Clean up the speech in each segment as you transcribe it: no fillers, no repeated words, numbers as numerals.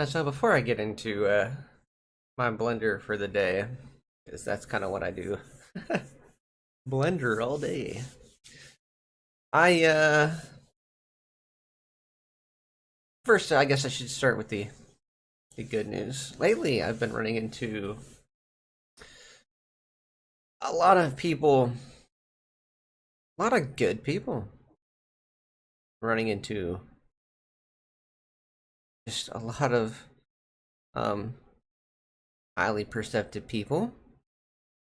So before I get into my blender for the day, because that's kind of what I do, blender all day. I first, I guess I should start with the good news. Lately, I've been running into a lot of people, a lot of good people, running into just a lot of um, highly perceptive people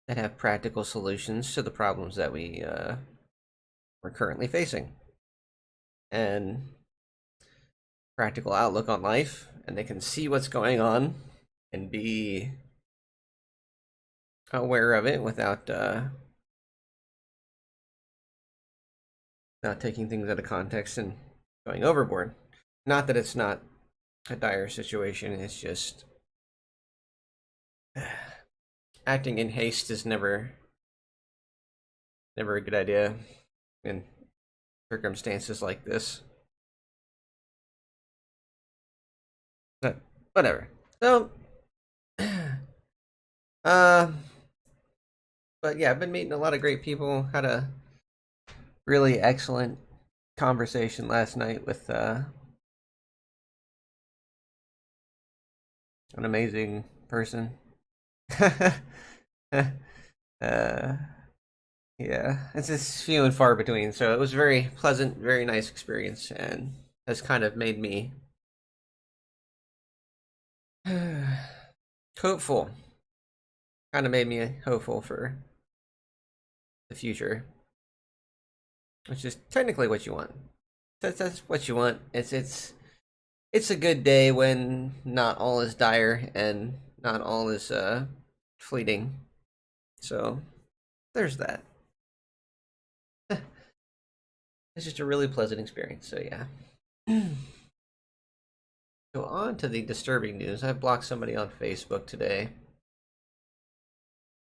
that have practical solutions to the problems that we're currently facing, and practical outlook on life, and they can see what's going on and be aware of it without taking things out of context and going overboard. Not that it's not a dire situation, it's just acting in haste is never a good idea in circumstances like this. But whatever. So uh but yeah, I've been meeting a lot of great people. Had a really excellent conversation last night with an amazing person. uh, yeah, it's just few and far between. So it was a very pleasant, very nice experience, and has kind of made me hopeful. Kind of made me hopeful for the future, which is technically what you want. That's what you want. It's a good day when not all is dire and not all is fleeting. So there's that. It's just a really pleasant experience. So yeah. So on to the disturbing news. I blocked somebody on Facebook today.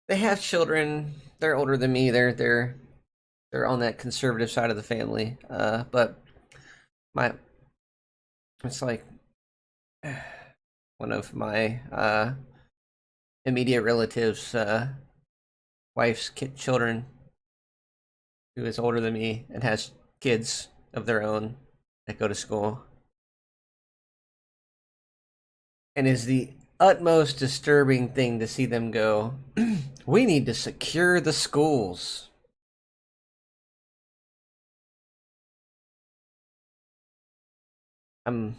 They have children. They're older than me. They're on that conservative side of the family. But my it's like one of my immediate relatives' wife's children, who is older than me and has kids of their own that go to school, and is the utmost disturbing thing to see them go. We need to secure the schools. I'm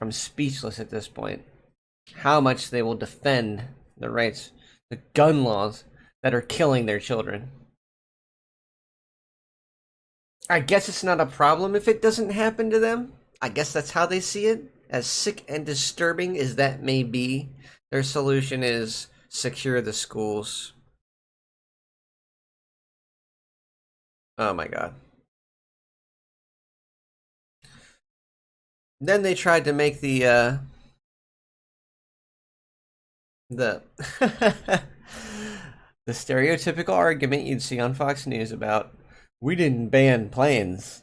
I'm speechless at this point. How much they will defend the rights, the gun laws that are killing their children. I guess it's not a problem if it doesn't happen to them. I guess that's how they see it. As sick and disturbing as that may be, their solution is secure the schools. Oh my god. Then they tried to make the the stereotypical argument you'd see on Fox News about we didn't ban planes.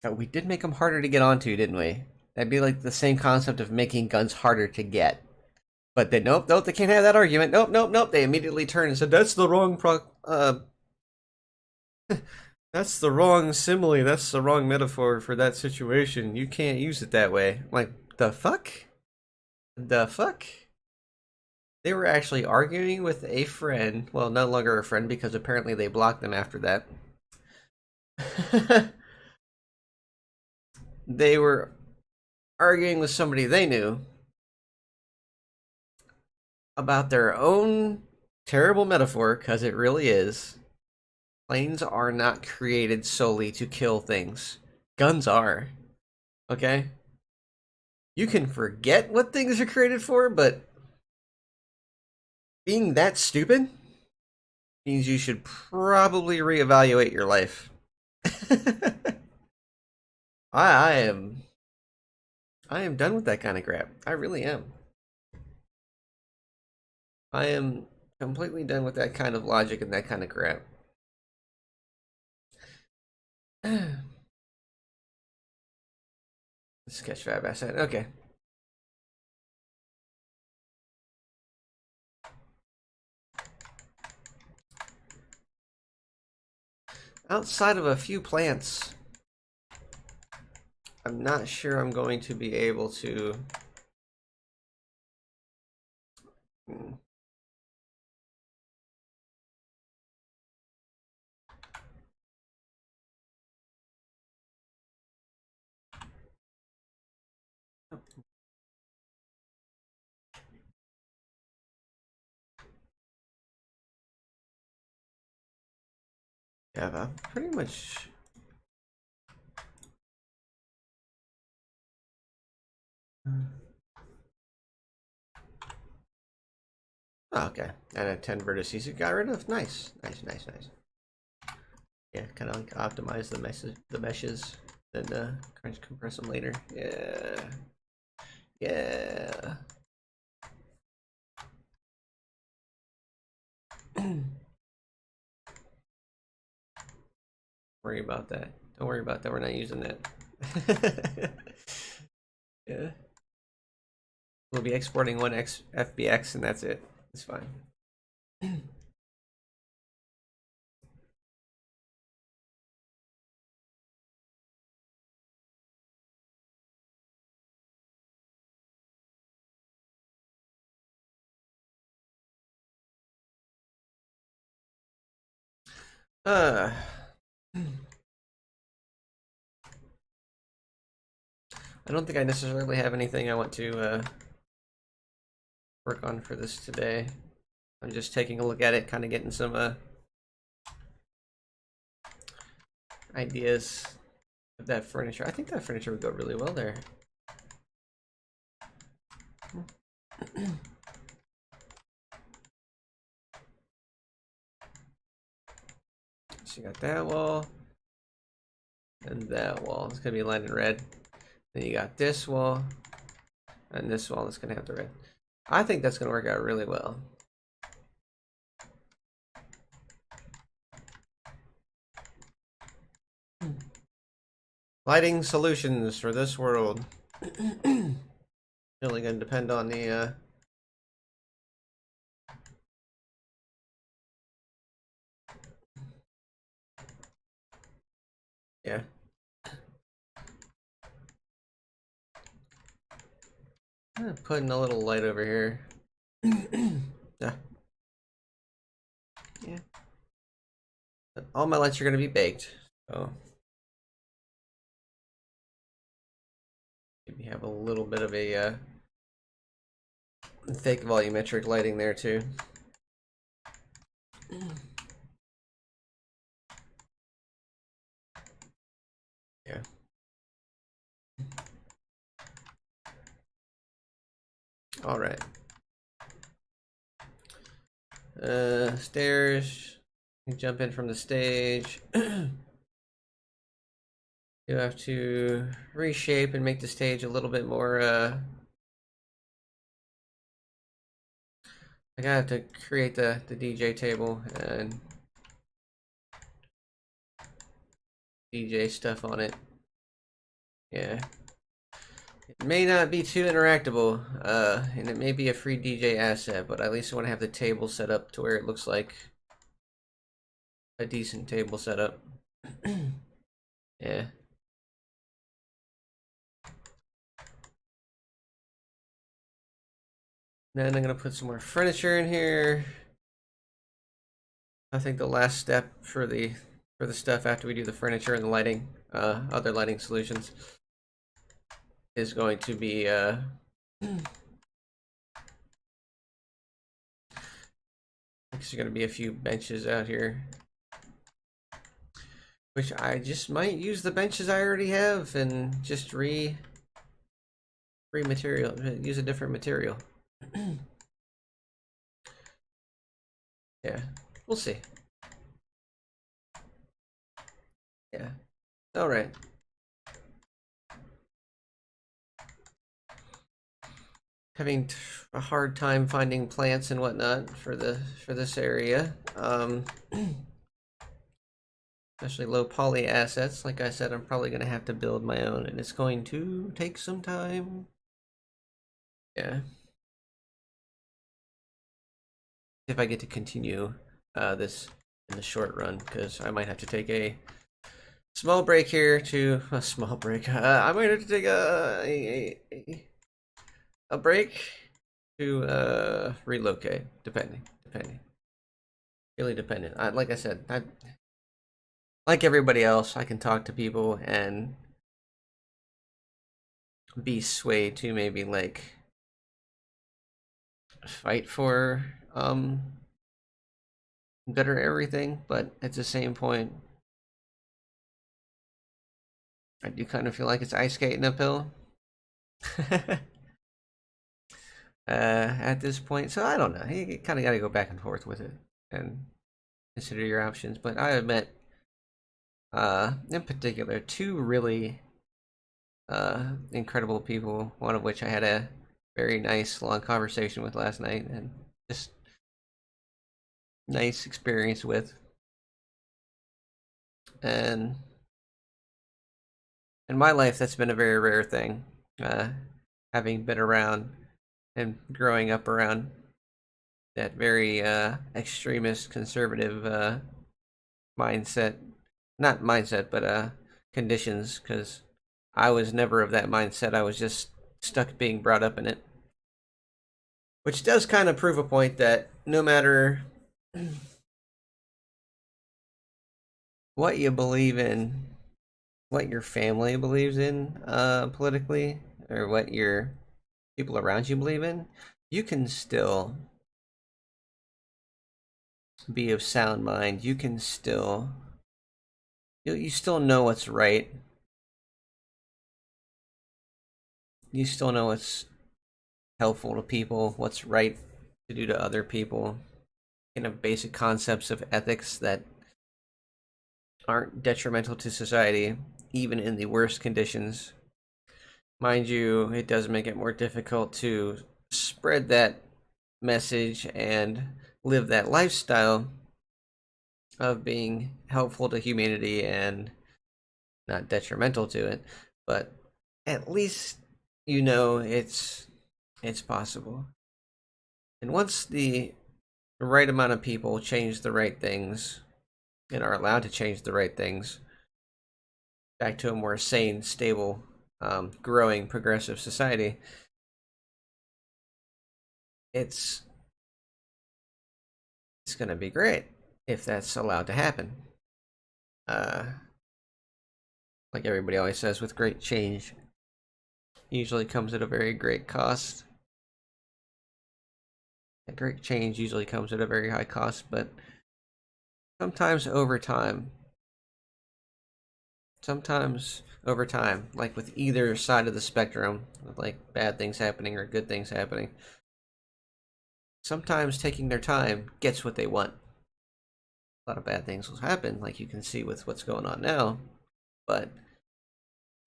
But we did make them harder to get onto, didn't we? That'd be like the same concept of making guns harder to get. But they nope, they can't have that argument. Nope. They immediately turned and said that's the wrong that's the wrong simile. That's the wrong metaphor for that situation. You can't use it that way. I'm like, the fuck? The fuck? They were actually arguing with a friend. Well, no longer a friend because apparently they blocked them after that. They were arguing with somebody they knew about their own terrible metaphor, because it really is. Planes are not created solely to kill things. Guns are. Okay? You can forget what things are created for, but being that stupid means you should probably reevaluate your life. I am done with that kind of crap. I really am. I am completely done with that kind of logic and that kind of crap. Sketchfab asset. Okay. Outside of a few plants, I'm not sure I'm going to be able to. Yeah, but pretty much. Oh, okay, and a 10 vertices you got rid of. Nice, nice, nice, nice. Yeah, kind of like optimize the meshes, then compress them later. Yeah, yeah. Worry about that. Don't worry about that. We're not using that. Yeah, we'll be exporting one FBX, and that's it. It's fine. Uh, I don't think I necessarily have anything I want to work on for this today. I'm just taking a look at it, kind of getting some ideas of that furniture. I think that furniture would go really well there. So you got that wall and that wall. It's gonna be lined in red. Then you got this wall and this wall is gonna have the red. I think that's gonna work out really well. Lighting solutions for this world. Really gonna depend on the yeah. I'm gonna put in a little light over here. Yeah. Yeah. But all my lights are gonna be baked. So maybe have a little bit of a fake volumetric lighting there too. Yeah. All right. Stairs. You jump in from the stage. You have to reshape and make the stage a little bit more I gotta have to create the DJ table and DJ stuff on it. Yeah. It may not be too interactable, and it may be a free DJ asset, but at least I want to have the table set up to where it looks like a decent table setup. Yeah. Then I'm gonna put some more furniture in here. I think the last step for the stuff after we do the furniture and the lighting, other lighting solutions, is going to be there's going to be a few benches out here, which I just might use the benches I already have and just material, use a different material. Yeah, we'll see. Yeah. All right. Having a hard time finding plants and whatnot for this area. especially low poly assets. Like I said, I'm probably going to have to build my own, and it's going to take some time. Yeah. If I get to continue this in the short run, because I might have to take a small break here to a small break. I might have to take a break to relocate, depending, really dependent. Like I said, like everybody else, I can talk to people and be swayed to maybe like fight for better everything, but at the same point, I do kind of feel like it's ice skating uphill. At this point, so I don't know. You kind of got to go back and forth with it and consider your options. But I have met, in particular, two really incredible people. One of which I had a very nice long conversation with last night, and just nice experience with. And in my life, that's been a very rare thing. Having been around and growing up around that very extremist conservative mindset, not mindset, but conditions, because I was never of that mindset. I was just stuck being brought up in it, which does kind of prove a point that no matter what you believe in, what your family believes in politically, or what your people around you believe in, you can still be of sound mind. You can still you still know what's right. You still know what's helpful to people, what's right to do to other people, kind of basic concepts of ethics that aren't detrimental to society, even in the worst conditions. Mind you, it does make it more difficult to spread that message and live that lifestyle of being helpful to humanity and not detrimental to it. But at least you know it's possible. And once the right amount of people change the right things and are allowed to change the right things back to a more sane, stable, growing, progressive society, it's going to be great if that's allowed to happen. Uh, like everybody always says, with great change usually comes at a very great cost. A great change usually comes at a very high cost, but sometimes over time, like with either side of the spectrum, like bad things happening or good things happening, sometimes taking their time gets what they want. A lot of bad things will happen, like you can see with what's going on now, but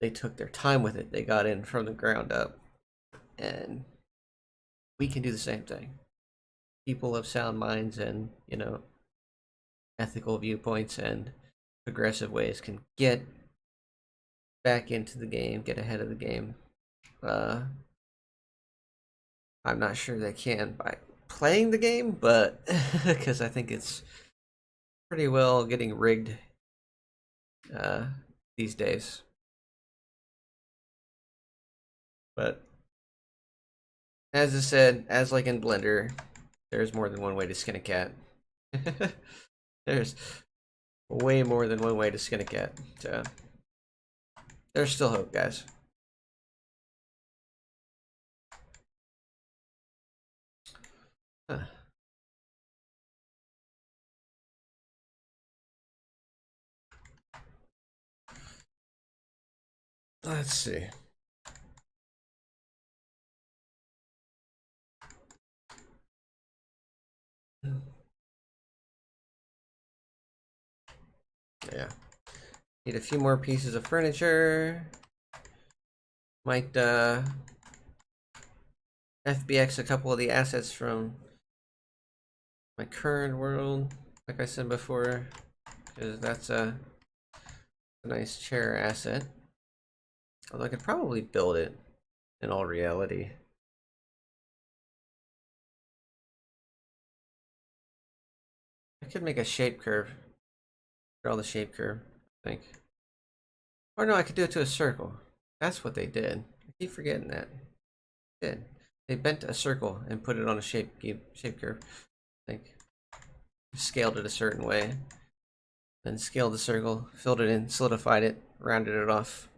they took their time with it. They got in from the ground up, and we can do the same thing. People of sound minds and, ethical viewpoints and progressive ways can get back into the game, get ahead of the game. I'm not sure they can by playing the game, but because I think it's pretty well getting rigged uh, these days. But as I said, as like in Blender, there's more than one way to skin a cat. There's way more than one way to skin a cat. So there's still hope, guys. Huh. Let's see. Yeah. Need a few more pieces of furniture. Might FBX a couple of the assets from my current world, like I said before, because that's a nice chair asset. Although I could probably build it in all reality. I could make a shape curve. Draw the shape curve, I think. Or no, I could do it to a circle. That's what they did. I keep forgetting that. They did. They bent a circle and put it on a shape curve. I think. Scaled it a certain way. Then scaled the circle, filled it in, solidified it, rounded it off.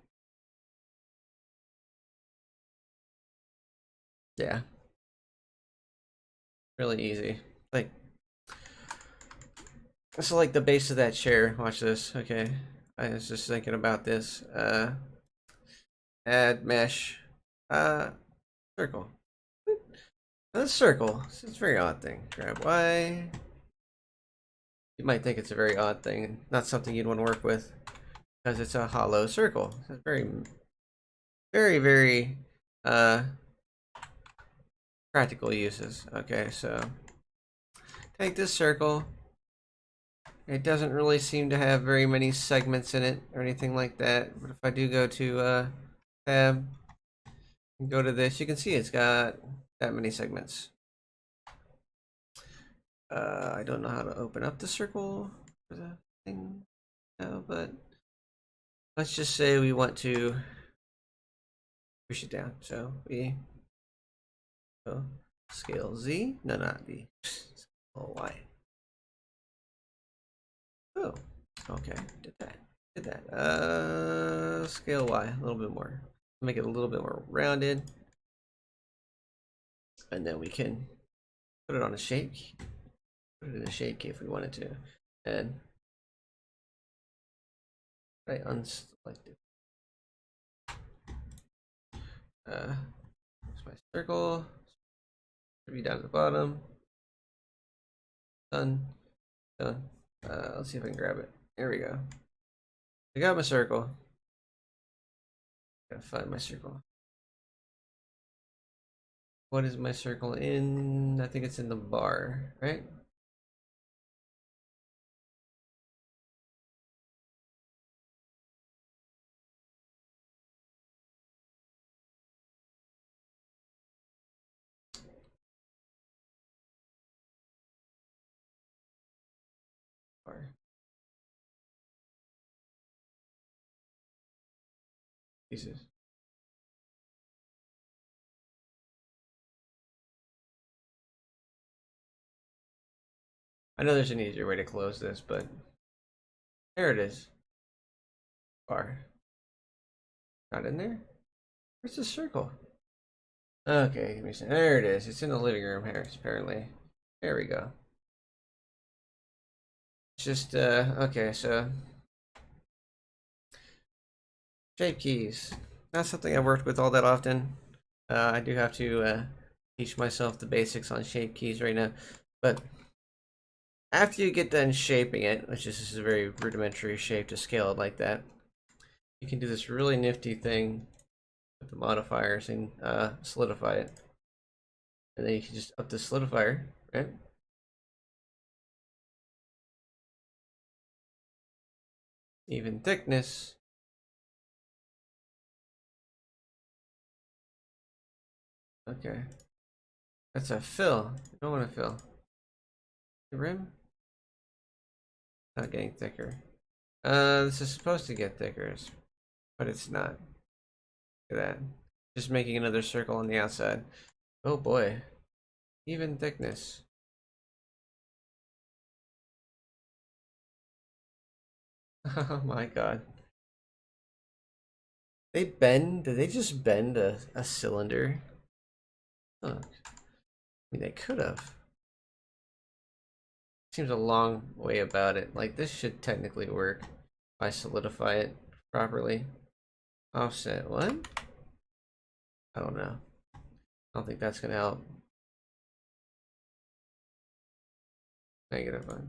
Yeah. Really easy. Like, so like the base of that chair. Watch this. Okay. I was just thinking about this. Add mesh. Circle. A circle. It's a very odd thing. Grab Y. You might think it's a very odd thing, not something you'd want to work with, because it's a hollow circle. It's very, very, very practical uses. Okay, so take this circle. It doesn't really seem to have very many segments in it or anything like that. But if I do go to tab and go to this, you can see it's got that many segments. I don't know how to open up the circle for the thing now, but let's just say we want to push it down. So we go scale Z, no, not V, scale Y. Oh, okay, did that. Scale Y a little bit more, make it a little bit more rounded, and then we can put it on a shape, put it in a shape key if we wanted to, and right unselected. Here's my circle. Should be down at the bottom. Done. Done. Let's see if I can grab it. There we go. I got my circle. Gotta find my circle. What is my circle in? I think it's in the bar, right? Bar. Pieces. I know there's an easier way to close this, but there it is. Bar. Not in there? Where's the circle? Okay, give me a second. There it is. It's in the living room here, apparently. There we go. It's just, okay, so shape keys. Not something I've worked with all that often. I do have to teach myself the basics on shape keys right now. But after you get done shaping it, which is a very rudimentary shape to scale it like that, you can do this really nifty thing with the modifiers and solidify it. And then you can just up the solidifier, right? Even thickness. Okay. That's a fill. I don't want to fill. The rim? Not getting thicker. This is supposed to get thicker, but it's not. Look at that. Just making another circle on the outside. Oh boy. Even thickness. Oh my god. They bend? Did they just bend a cylinder? Huh. I mean, they could have. Seems a long way about it. Like, this should technically work if I solidify it properly. Offset, what? I don't know. I don't think that's gonna help. -1.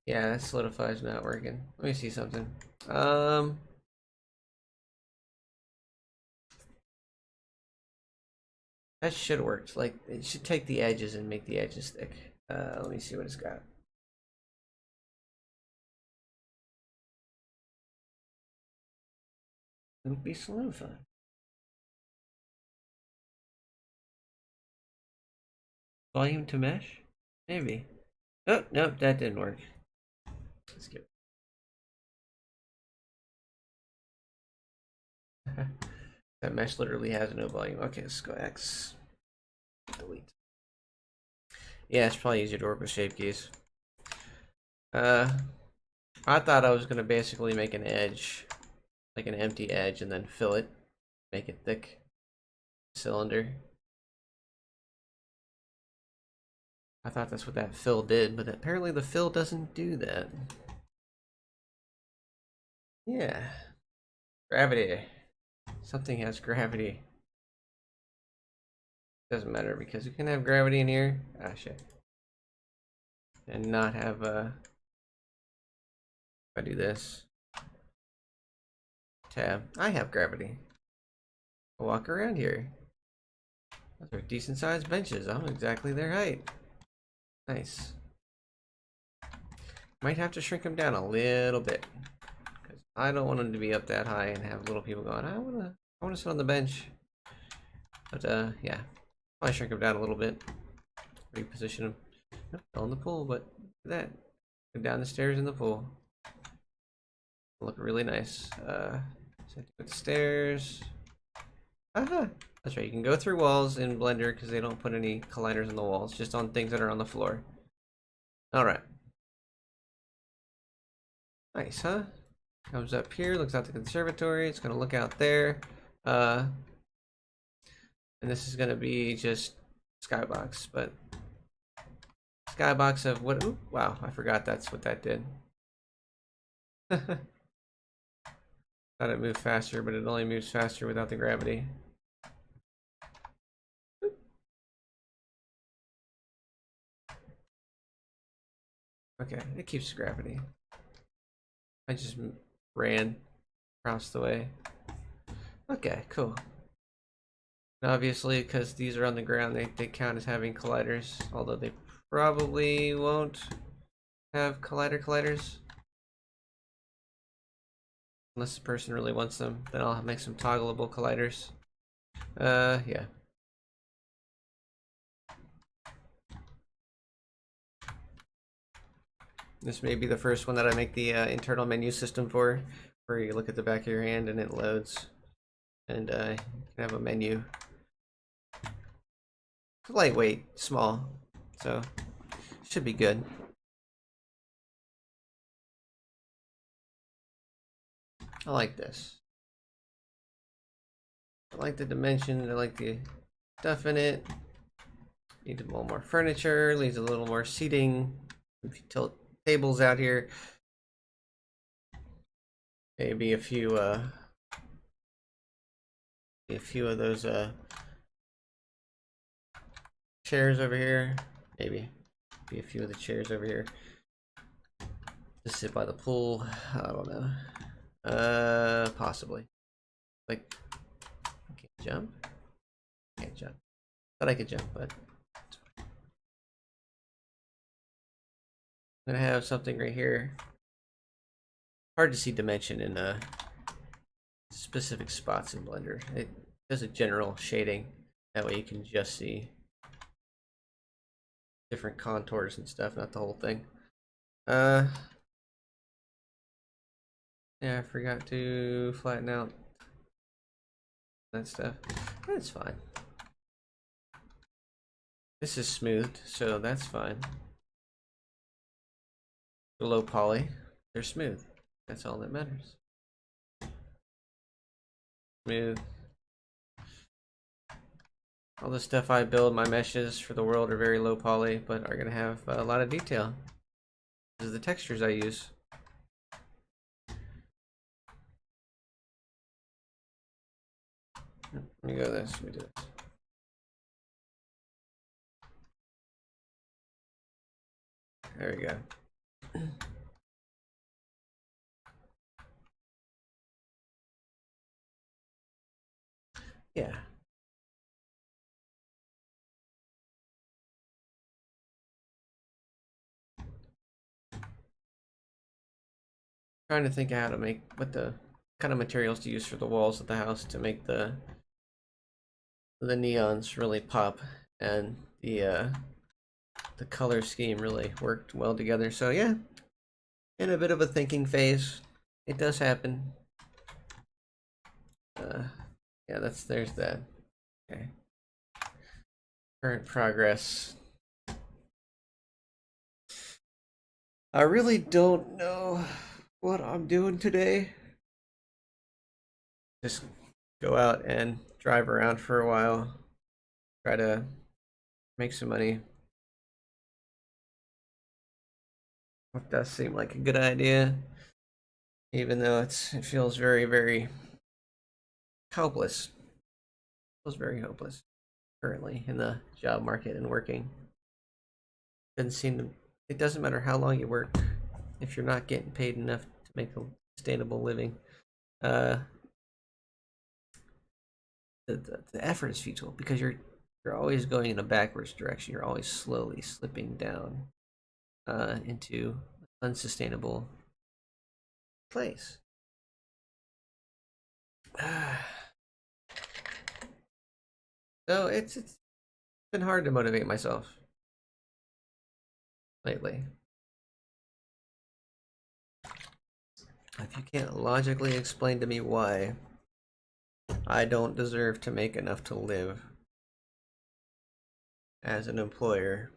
Yeah, that solidifies not working. Let me see something. That should work. Like, it should take the edges and make the edges thick. Let me see what it's got. It would be solidified. Volume to mesh? Maybe. Oh, nope, that didn't work. Let's skip. That mesh literally has no volume. Okay, let's go X. Delete. Yeah, it's probably easier to work with shape keys. I thought I was gonna basically make an edge, like an empty edge, and then fill it, make it thick cylinder. I thought that's what that fill did, but apparently the fill doesn't do that. Yeah. Gravity. Something has gravity. Doesn't matter because you can have gravity in here. Ah, shit. And not have if I do this tab, I have gravity. I'll walk around here. Those are decent sized benches. I'm exactly their height. Nice. Might have to shrink them down a little bit because I don't want them to be up that high and have little people going, I wanna sit on the bench. But yeah, probably shrink them down a little bit. Reposition them. Nope, fell in the pool, but look at that. Go down the stairs in the pool. Look really nice. So with the stairs. Aha! That's right. You can go through walls in Blender because they don't put any colliders on the walls, just on things that are on the floor. All right. Nice, huh? Comes up here, looks out the conservatory. It's gonna look out there. And this is gonna be just skybox, but skybox of what? Ooh, wow, I forgot that's what that did. Thought it moved faster, but it only moves faster without the gravity. Okay, it keeps gravity. I just ran across the way. Okay, cool. And obviously, because these are on the ground, they count as having colliders, although they probably won't have colliders. Unless the person really wants them, then I'll make some toggleable colliders. Yeah. This may be the first one that I make the internal menu system for, where you look at the back of your hand and it loads. And you can have a menu. Lightweight, small, so should be good. I like this. I like the dimensions, I like the stuff in it. Needs a little more furniture, needs a little more seating. If you tilt tables out here, maybe a few of those chairs over here. Maybe a few of the chairs over here. Just sit by the pool. I don't know. Possibly. Like, I can't jump. Can't jump. Thought I could jump, but I'm gonna have something right here. Hard to see dimension in specific spots in Blender. It does a general shading. That way you can just see different contours and stuff, not the whole thing. Yeah, I forgot to flatten out that stuff. That's fine. This is smoothed, so that's fine. The low poly, they're smooth. That's all that matters. Smooth. All the stuff I build, my meshes for the world are very low poly, but are gonna have a lot of detail. This is the textures I use. Let me go this. Let me do this. There we go. Yeah. trying to think of how to make what the kind of materials to use for the walls of the house to make the neons really pop, and the color scheme really worked well together. So yeah, in a bit of a thinking phase. It does happen. Yeah, there's that. Okay. Current progress. I really don't know what I'm doing today. Just go out and drive around for a while. Try to make some money. It does seem like a good idea, even though it feels very, very hopeless. It feels very hopeless currently in the job market and working. Doesn't seem to. It doesn't matter how long you work if you're not getting paid enough to make a sustainable living. Uh, the effort is futile because you're always going in a backwards direction. You're always slowly slipping down into unsustainable place. So it's been hard to motivate myself lately. If you can't logically explain to me why I don't deserve to make enough to live as an employer,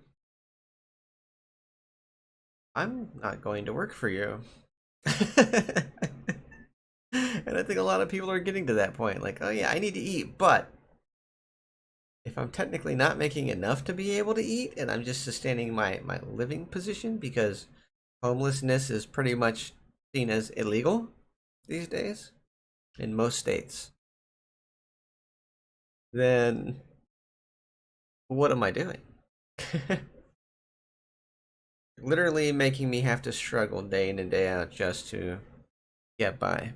I'm not going to work for you. And I think a lot of people are getting to that point. Like, oh yeah, I need to eat, but if I'm technically not making enough to be able to eat and I'm just sustaining my living position because homelessness is pretty much seen as illegal these days in most states, then what am I doing? Literally making me have to struggle day in and day out just to get by.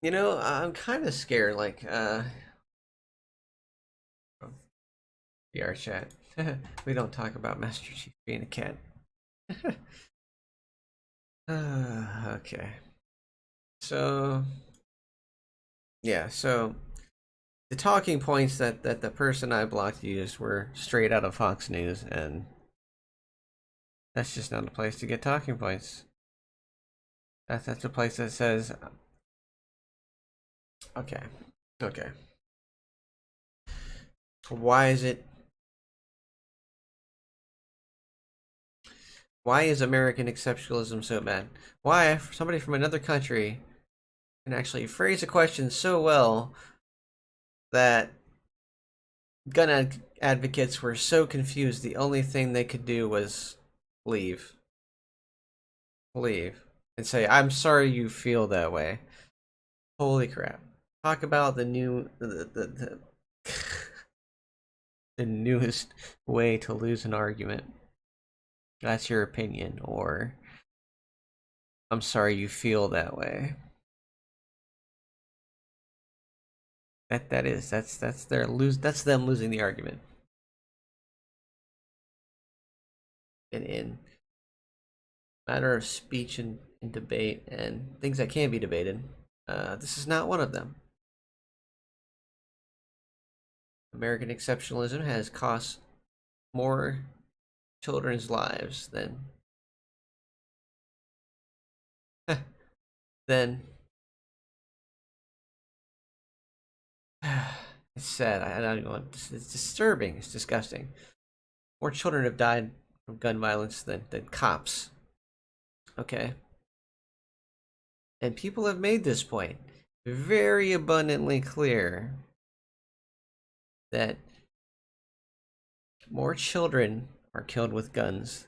You know, I'm kind of scared. Like, VR chat. We don't talk about Master Chief being a cat. Okay. So, yeah, so the talking points that the person I blocked used were straight out of Fox News, and that's just not a place to get talking points. That's a place that says, okay, okay. Why is it? Why is American exceptionalism so bad? Why somebody from another country can actually phrase a question so well that advocates were so confused the only thing they could do was leave. Leave. And say, I'm sorry you feel that way. Holy crap. Talk about the new the newest way to lose an argument. That's your opinion, or I'm sorry you feel that way. That's them losing the argument. In matter of speech and debate and things that can be debated, this is not one of them. American exceptionalism has cost more children's lives than it's sad. I don't even want. It's disturbing. It's disgusting. More children have died from gun violence than cops. Okay, and people have made this point very abundantly clear that more children are killed with guns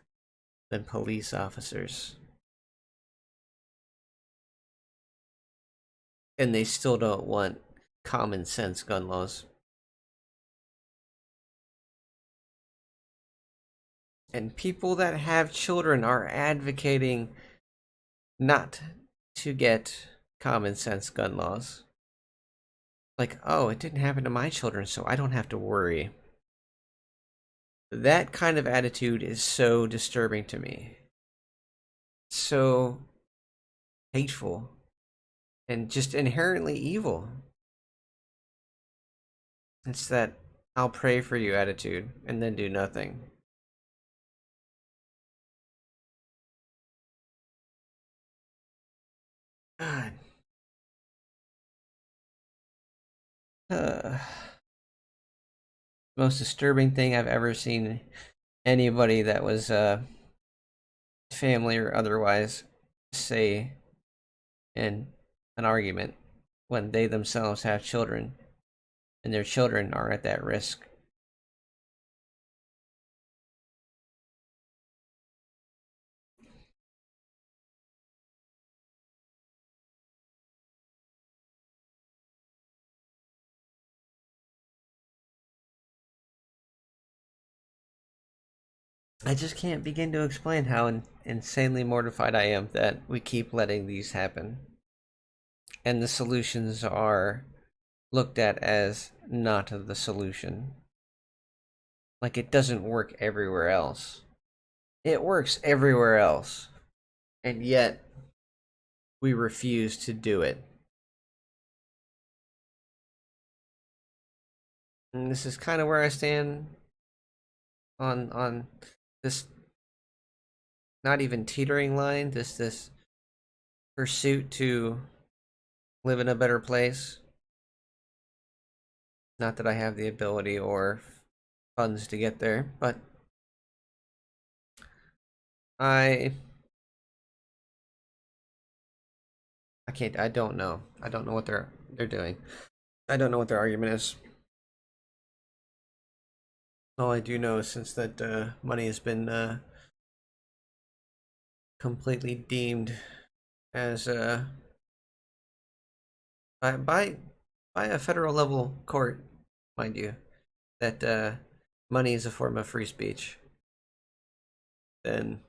than police officers, and they still don't want common sense gun laws. And people that have children are advocating not to get common sense gun laws. Like, oh, it didn't happen to my children, so I don't have to worry. That kind of attitude is so disturbing to me. So hateful and just inherently evil. It's that I'll pray for you attitude and then do nothing. God. Uh, Most disturbing thing I've ever seen anybody that was family or otherwise say in an argument when they themselves have children and their children are at that risk. I just can't begin to explain how insanely mortified I am that we keep letting these happen. And the solutions are looked at as not the solution. Like it doesn't work everywhere else. It works everywhere else. And yet we refuse to do it. And this is kind of where I stand on this not even teetering line, this pursuit to live in a better place. Not that I have the ability or funds to get there, but I I don't know. I don't know what they're doing. I don't know what their argument is. All I do know is since that money has been completely deemed as by by a federal level court, mind you, that money is a form of free speech, then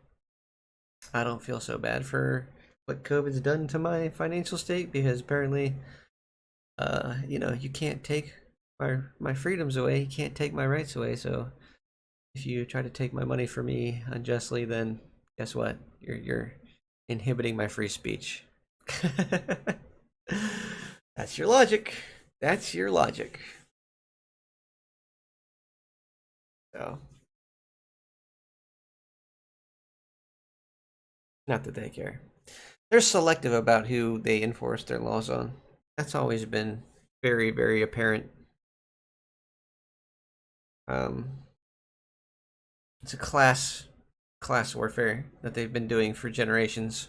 I don't feel so bad for what COVID's done to my financial state because apparently, you can't take my freedoms away. You can't take my rights away. So if you try to take my money from me unjustly, then guess what? You're inhibiting my free speech. That's your logic. That's your logic. So, not that they care. They're selective about who they enforce their laws on. That's always been very, very apparent. Um, it's a class warfare that they've been doing for generations.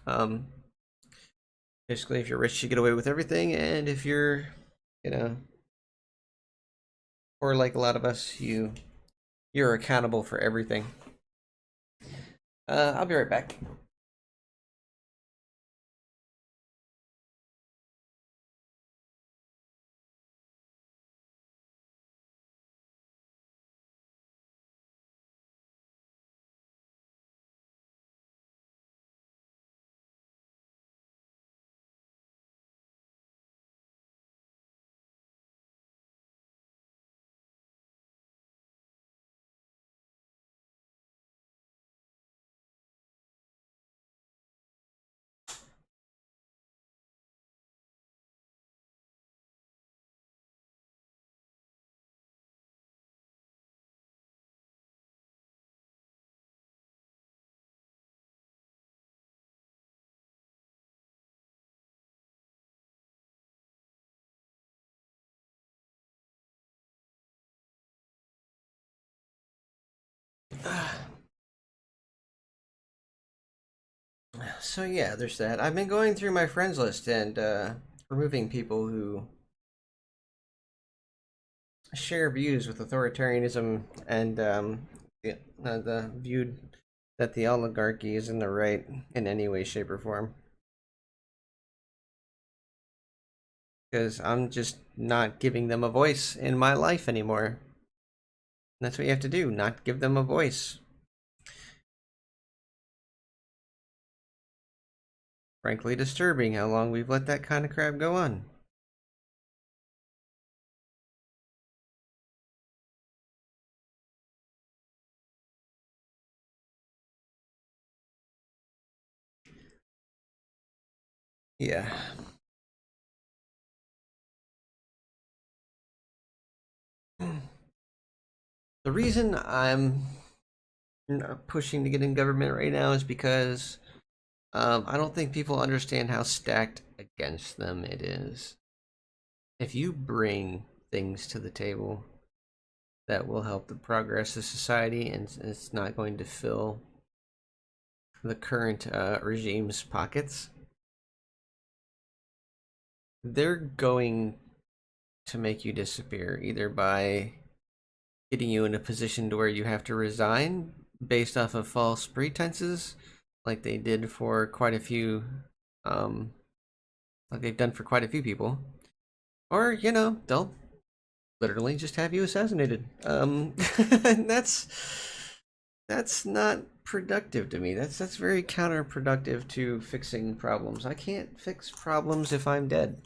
Um, Basically, if you're rich, you get away with everything, and if you're, you know, or like a lot of us, you're accountable for everything. I'll be right back. So yeah, there's that. I've been going through my friends list and removing people who share views with authoritarianism and the viewed that the oligarchy is in the right in any way, shape, or form. Because I'm just not giving them a voice in my life anymore. And that's what you have to do, not give them a voice. frankly disturbing how long we've let that kind of crap go on. Yeah. The reason I'm not pushing to get in government right now is because I don't think people understand how stacked against them it is. If you bring things to the table that will help the progress of society and it's not going to fill the current regime's pockets, they're going to make you disappear either by getting you in a position to where you have to resign based off of false pretenses, like they did for quite a few, um, like they've done for quite a few people, or they'll literally just have you assassinated. And that's not productive to me. That's very counterproductive to fixing problems. I can't fix problems if I'm dead.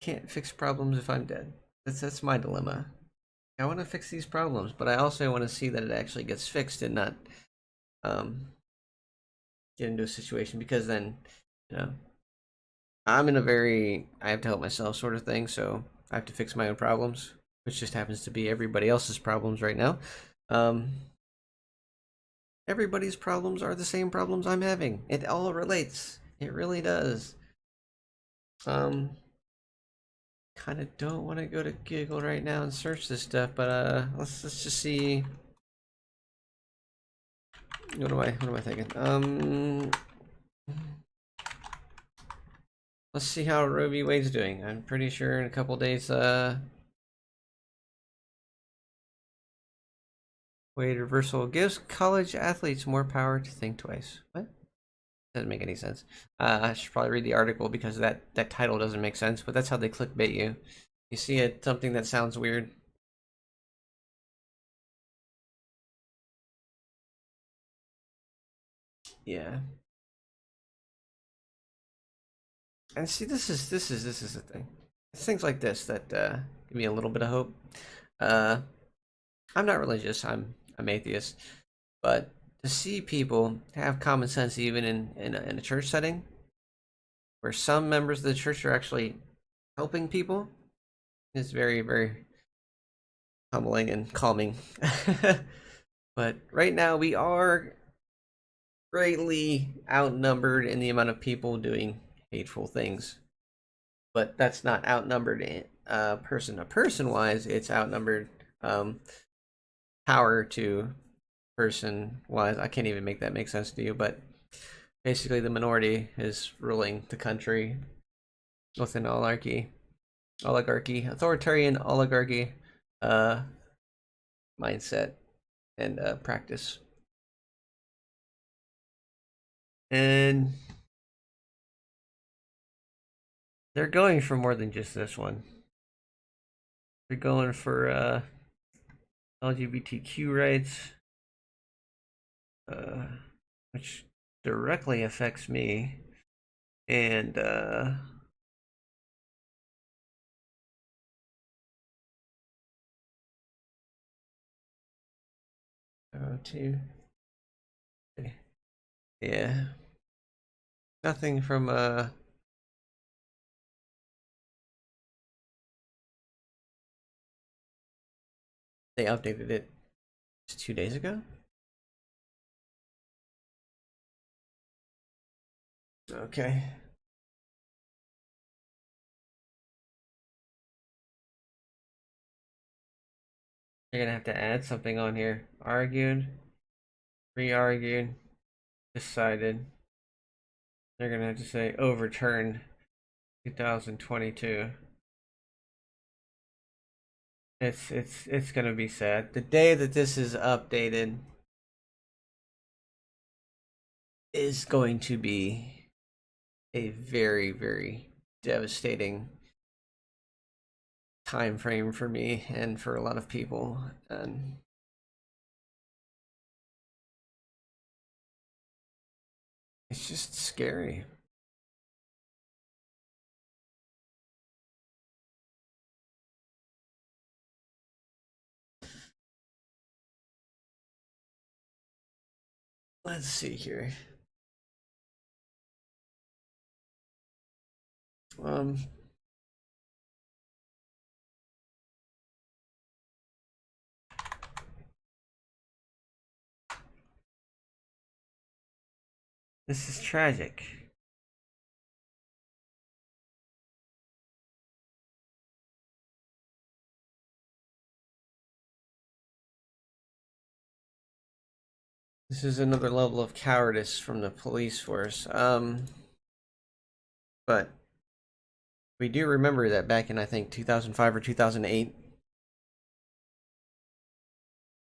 Can't fix problems if I'm dead. That's my dilemma. I want to fix these problems, but I also want to see that it actually gets fixed and not um, get into a situation because then, you know, I'm in a very I have to help myself sort of thing, so I have to fix my own problems, which just happens to be everybody else's problems right now. Um, Everybody's problems are the same problems I'm having. It all relates. It really does. Um, Kind of don't want to go to Google right now and search this stuff, but let's just see. What am I thinking? Let's see how Roe v. Wade's doing. I'm pretty sure in a couple days, Wade reversal gives college athletes more power to think twice. What? Doesn't make any sense. I should probably read the article because that title doesn't make sense. But that's how they clickbait you. You see it something that sounds weird. Yeah. And see, this is the thing. It's things like this that give me a little bit of hope. Uh, I'm not religious. I'm atheist, but to see people have common sense even in a church setting where some members of the church are actually helping people is very very humbling and calming. But right now we are greatly outnumbered in the amount of people doing hateful things. But that's not outnumbered in, person to person wise. It's outnumbered um, power to person wise. I can't even make that make sense to you, but basically the minority is ruling the country with an oligarchy, authoritarian oligarchy uh, mindset and practice. And they're going for more than just this one. They're going for LGBTQ rights, uh, which directly affects me. And two, yeah, nothing from they updated it just 2 days ago. Okay. You're gonna have to add something on here. Argued, re-argued, decided. They're gonna have to say overturned 2022. It's gonna be sad. The day that this is updated is going to be a very, very devastating time frame for me and for a lot of people. And It's just scary. Let's see here. Um, this is tragic. This is another level of cowardice from the police force. But we do remember that back in, I think, 2005 or 2008,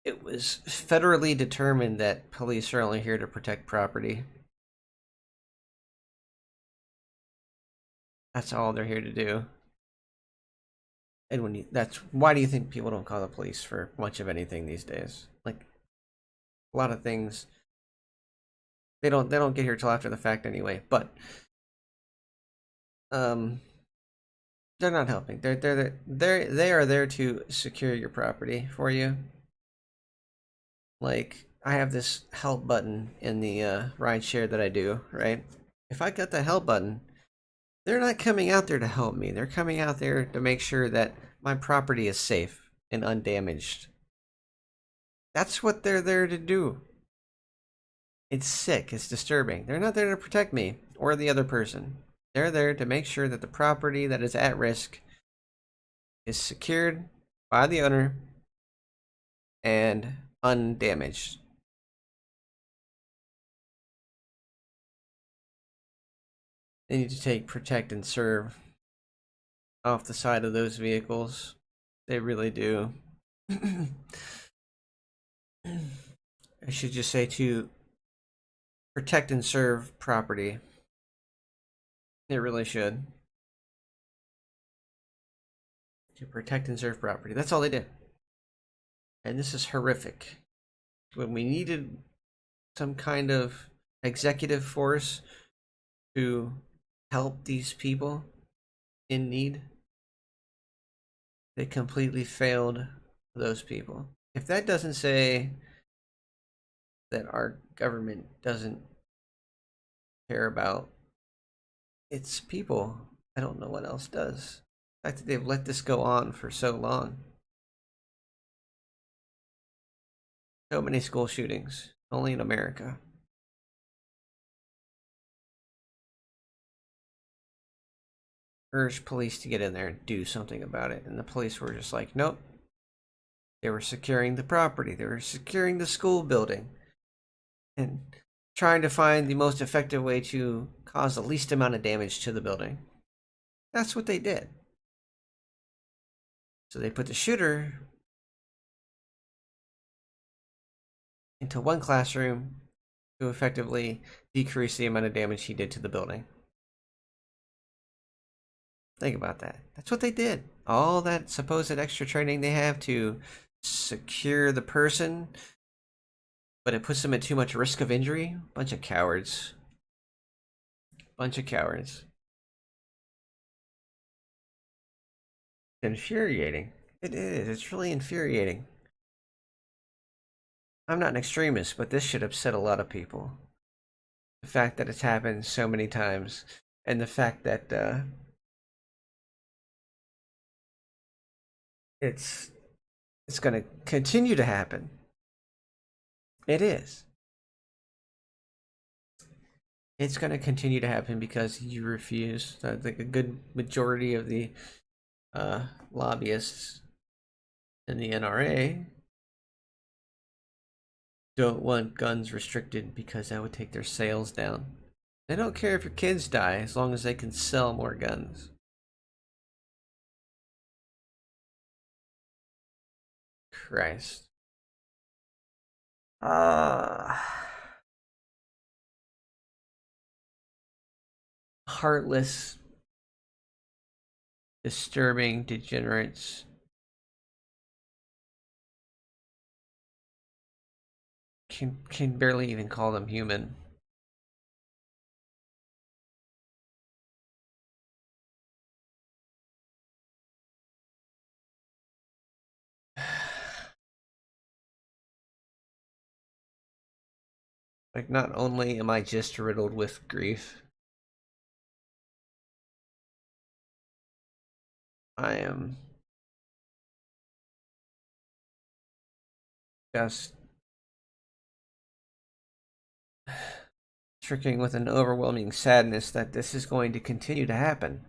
it was federally determined that police are only here to protect property. That's all they're here to do. And that's why do you think people don't call the police for much of anything these days? Like a lot of things, they don't get here till after the fact anyway. But um, they're not helping. They are there to secure your property for you. Like I have this help button in the ride share that I do, right? If I got the help button, they're not coming out there to help me. They're coming out there to make sure that my property is safe and undamaged. That's what they're there to do. It's sick. It's disturbing. They're not there to protect me or the other person. They're there to make sure that the property that is at risk is secured by the owner and undamaged. They need to take protect and serve off the side of those vehicles. They really do. I should just say to protect and serve property. It really should. To protect and serve property. That's all they did. And this is horrific. When we needed some kind of executive force to help these people in need, they completely failed those people. If that doesn't say that our government doesn't care about its people, I don't know what else does. The fact that they've let this go on for so long. So many school shootings, only in America. Urged police to get in there and do something about it. And the police were just like, nope. They were securing the property. They were securing the school building. And trying to find the most effective way to cause the least amount of damage to the building. That's what they did. So they put the shooter into one classroom to effectively decrease the amount of damage he did to the building. Think about that. That's what they did. All that supposed extra training they have to secure the person, but it puts them at too much risk of injury. Bunch of cowards. Bunch of cowards. Infuriating. It is. It's really infuriating. I'm not an extremist, but this should upset a lot of people. The fact that it's happened so many times, and the fact that it's going to continue to happen. It is. It's going to continue to happen because you refuse. I think a good majority of the lobbyists in the NRA don't want guns restricted because that would take their sales down. They don't care if your kids die as long as they can sell more guns. Christ. Heartless, disturbing degenerates. Can barely even call them human. Like, not only am I just riddled with grief, I am just stricken with an overwhelming sadness that this is going to continue to happen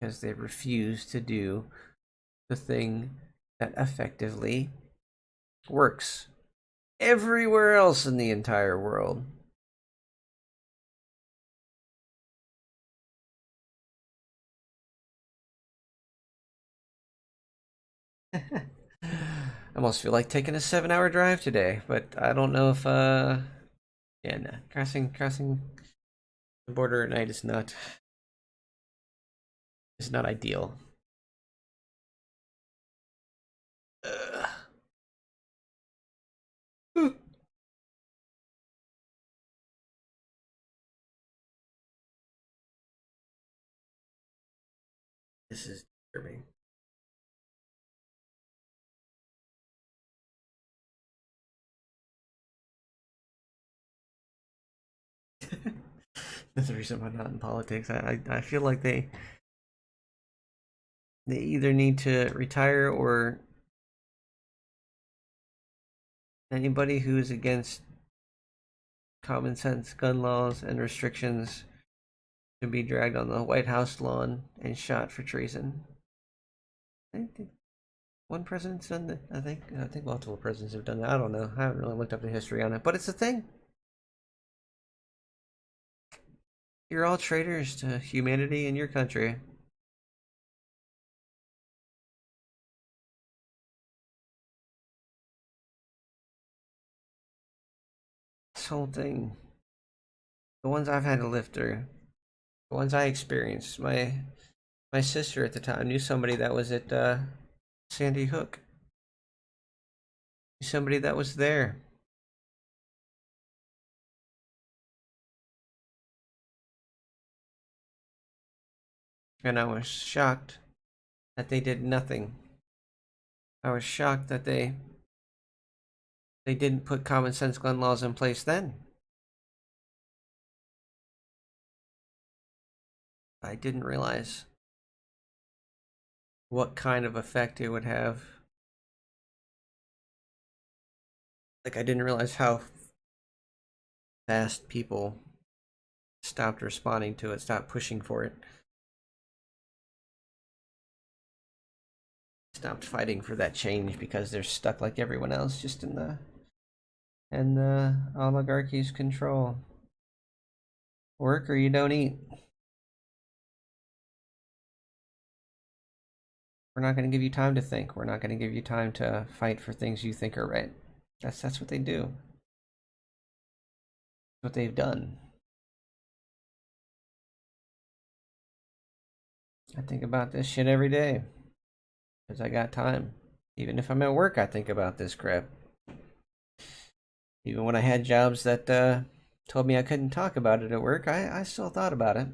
because they refuse to do the thing that effectively works everywhere else in the entire world. I almost feel like taking a 7-hour drive today, but I don't know if yeah, no. Crossing the border at night is not ideal. Ugh. This is disturbing. That's the reason why I'm not in politics. I feel like they either need to retire, or anybody who is against common sense gun laws and restrictions to be dragged on the White House lawn and shot for treason. I think one president's done that. I think multiple presidents have done that. I don't know. I haven't really looked up the history on it, but it's a thing. You're all traitors to humanity and your country. This whole thing, the ones I've had to live through, the ones I experienced. My sister at the time knew somebody that was at Sandy Hook. Somebody that was there, and I was shocked that they did nothing. I was shocked that they didn't put common sense gun laws in place then. I didn't realize what kind of effect it would have. Like, I didn't realize how fast people stopped responding to it, stopped pushing for it, stopped fighting for that change because they're stuck like everyone else, just in the oligarchy's control. Work or you don't eat. We're not going to give you time to think. We're not going to give you time to fight for things you think are right. That's what they do. That's what they've done. I think about this shit every day because I got time. Even if I'm at work, I think about this crap. Even when I had jobs that told me I couldn't talk about it at work, I still thought about it.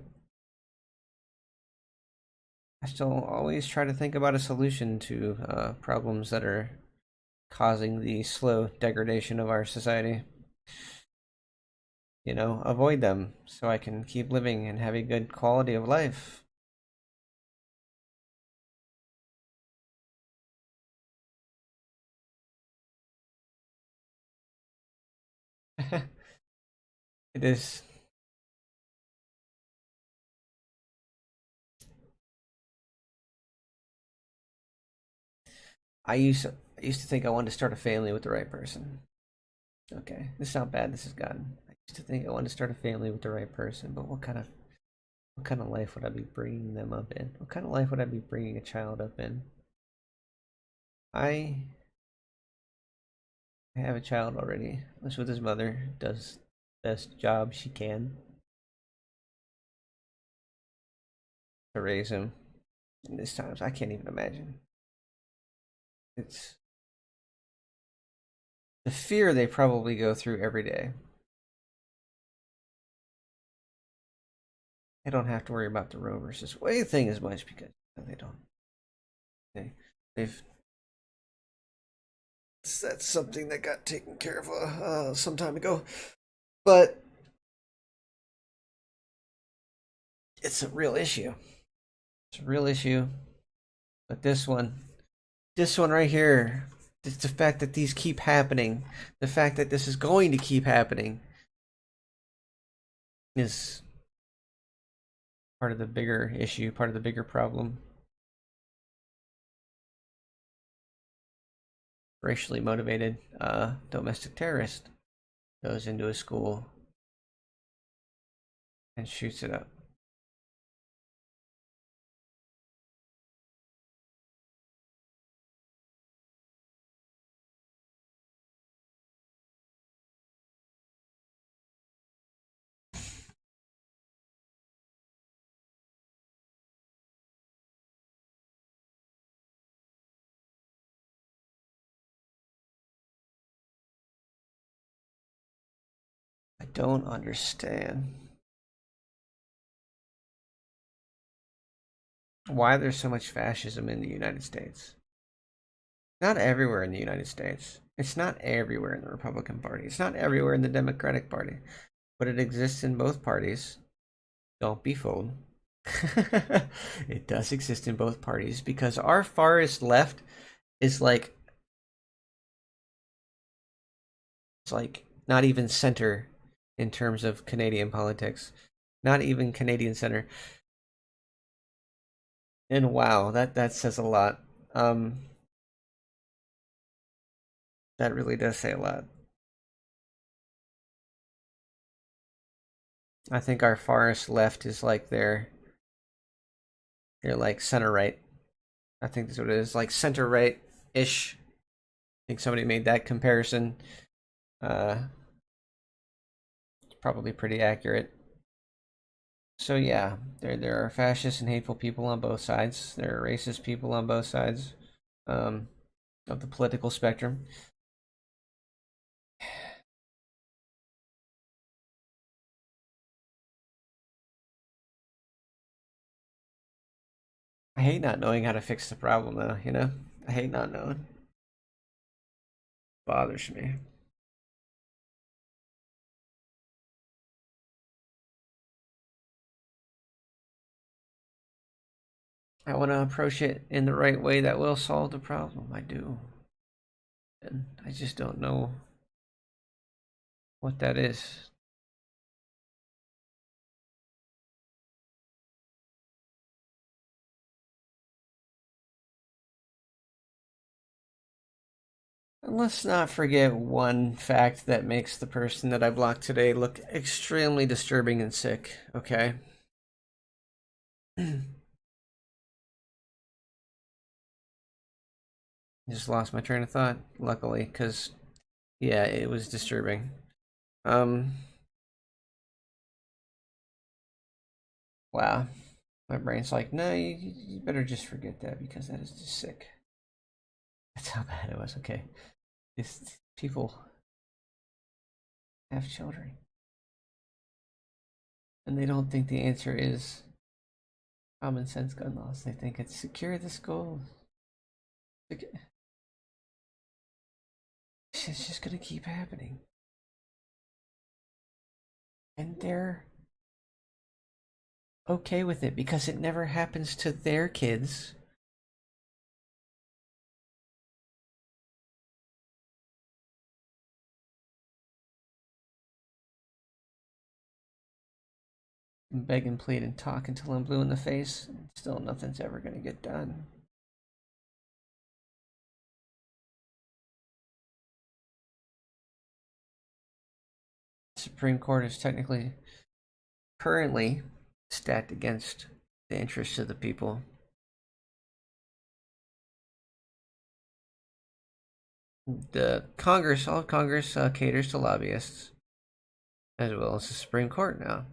I still always try to think about a solution to problems that are causing the slow degradation of our society. Avoid them so I can keep living and have a good quality of life. It is. I used to think I wanted to start a family with the right person. Okay, this is how bad this has gotten. I used to think I wanted to start a family with the right person, but what kind of life would I be bringing them up in? What kind of life would I be bringing a child up in? I have a child already. Lives with his mother. Does the best job she can to raise him. In these times, I can't even imagine. It's the fear they probably go through every day. They don't have to worry about the Roe versus Wade thing as much because they don't. They've that's something that got taken care of some time ago. But it's a real issue. It's a real issue. But this one right here, the fact that these keep happening, the fact that this is going to keep happening, is part of the bigger issue, part of the bigger problem. Racially motivated domestic terrorist goes into a school and shoots it up. I don't understand why there's so much fascism in the United States. Not everywhere in the United States. It's not everywhere in the Republican Party. It's not everywhere in the Democratic Party. But it exists in both parties. Don't be fooled. It does exist in both parties because our farthest left is like it's like not even center in terms of Canadian politics. Not even Canadian center. And wow, that says a lot. That really does say a lot. I think our farthest left is like they're like center right. I think that's what it is, like center right ish. I think somebody made that comparison. It's probably pretty accurate. So yeah, there are fascist and hateful people on both sides. There are racist people on both sides um, of the political spectrum. I hate not knowing how to fix the problem, though. You know, I hate not knowing. Bothers me. I want to approach it in the right way that will solve the problem. I do, and I just don't know what that is. And let's not forget one fact that makes the person that I blocked today look extremely disturbing and sick, okay? Just lost my train of thought, luckily, because, yeah, it was disturbing. Um, wow. My brain's like, no, you better just forget that because that is just sick. That's how bad it was, okay. These people have children. And they don't think the answer is common sense gun laws. They think it's secure the schools. It's just gonna keep happening. And they're okay with it because it never happens to their kids. And beg and plead and talk until I'm blue in the face. And still, nothing's ever gonna get done. The Supreme Court is technically currently stacked against the interests of the people. The Congress, all of Congress caters to lobbyists, as well as the Supreme Court now,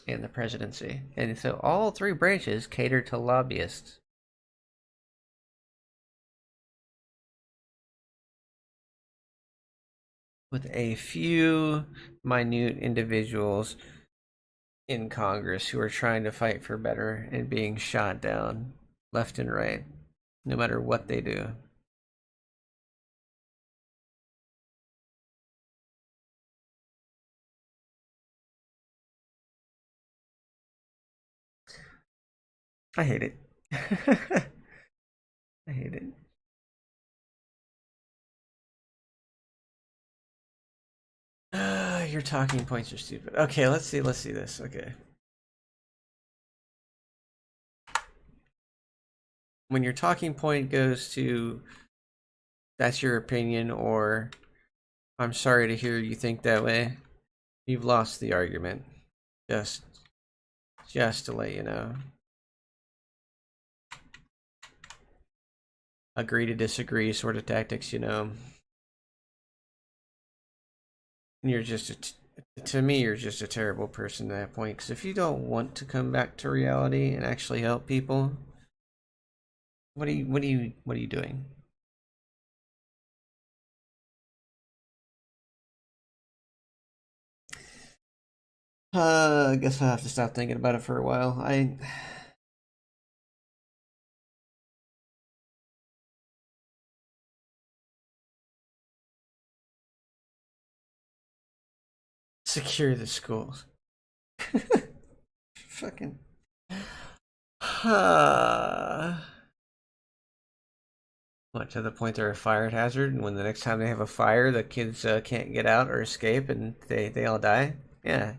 and the presidency. And so all three branches cater to lobbyists. With a few minute individuals in Congress who are trying to fight for better and being shot down left and right, no matter what they do. I hate it. I hate it. Your talking points are stupid. Okay, let's see. Let's see this. Okay. When your talking point goes to that's your opinion or I'm sorry to hear you think that way, you've lost the argument. Just just to let you know. Agree to disagree sort of tactics, you know. You're just to me you're just a terrible person at that point because if you don't want to come back to reality and actually help people, what are you doing? I guess I'll have to stop thinking about it for a while. I secure the schools. Fucking. What, to the point they're a fire hazard, and when the next time they have a fire, the kids can't get out or escape, and they all die? Yeah,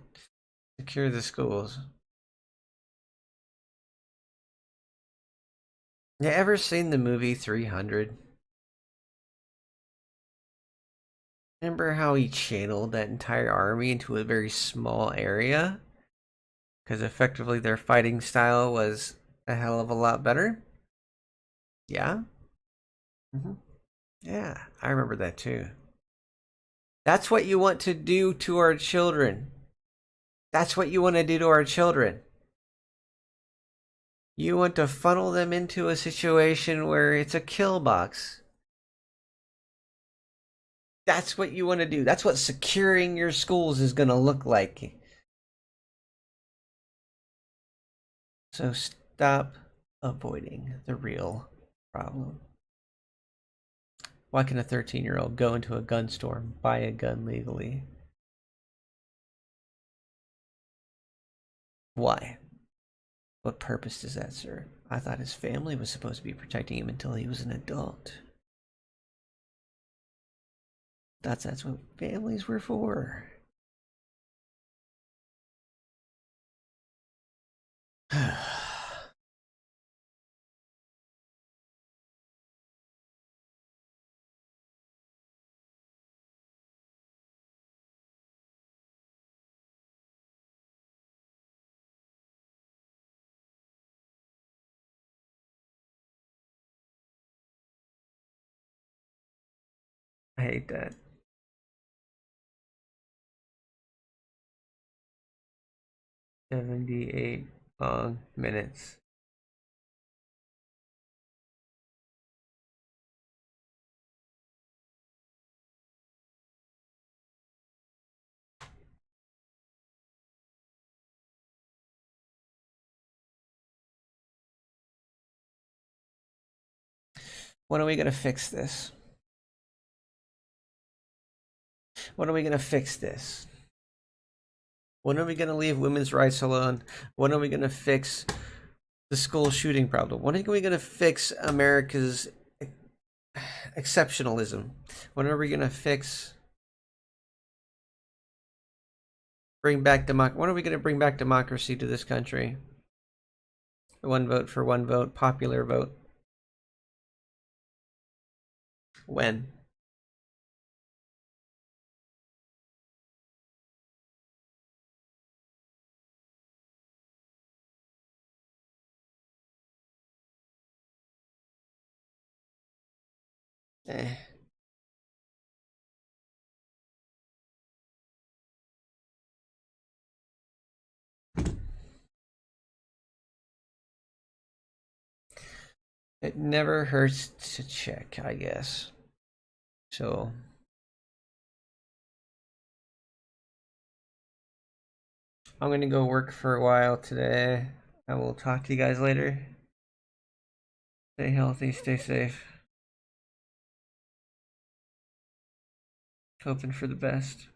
secure the schools. You ever seen the movie 300? Remember how he channeled that entire army into a very small area? Because effectively their fighting style was a hell of a lot better? Yeah? Mm-hmm. Yeah, I remember that too. That's what you want to do to our children. That's what you want to do to our children. You want to funnel them into a situation where it's a kill box. That's what you want to do. That's what securing your schools is going to look like. So stop avoiding the real problem. Why can a 13-year-old go into a gun store and buy a gun legally? Why? What purpose does that serve? I thought his family was supposed to be protecting him until he was an adult. That's what families were for. I hate that. 78 long minutes. When are we going to fix this? When are we going to fix this? When are we going to leave women's rights alone? When are we going to fix the school shooting problem? When are we going to fix America's exceptionalism? When are we going to bring back democracy? When are we going to bring back democracy to this country? One vote for one vote, popular vote. When? Eh. It never hurts to check, I guess. So I'm gonna go work for a while today. I will talk to you guys later. Stay healthy, stay safe. Hoping for the best.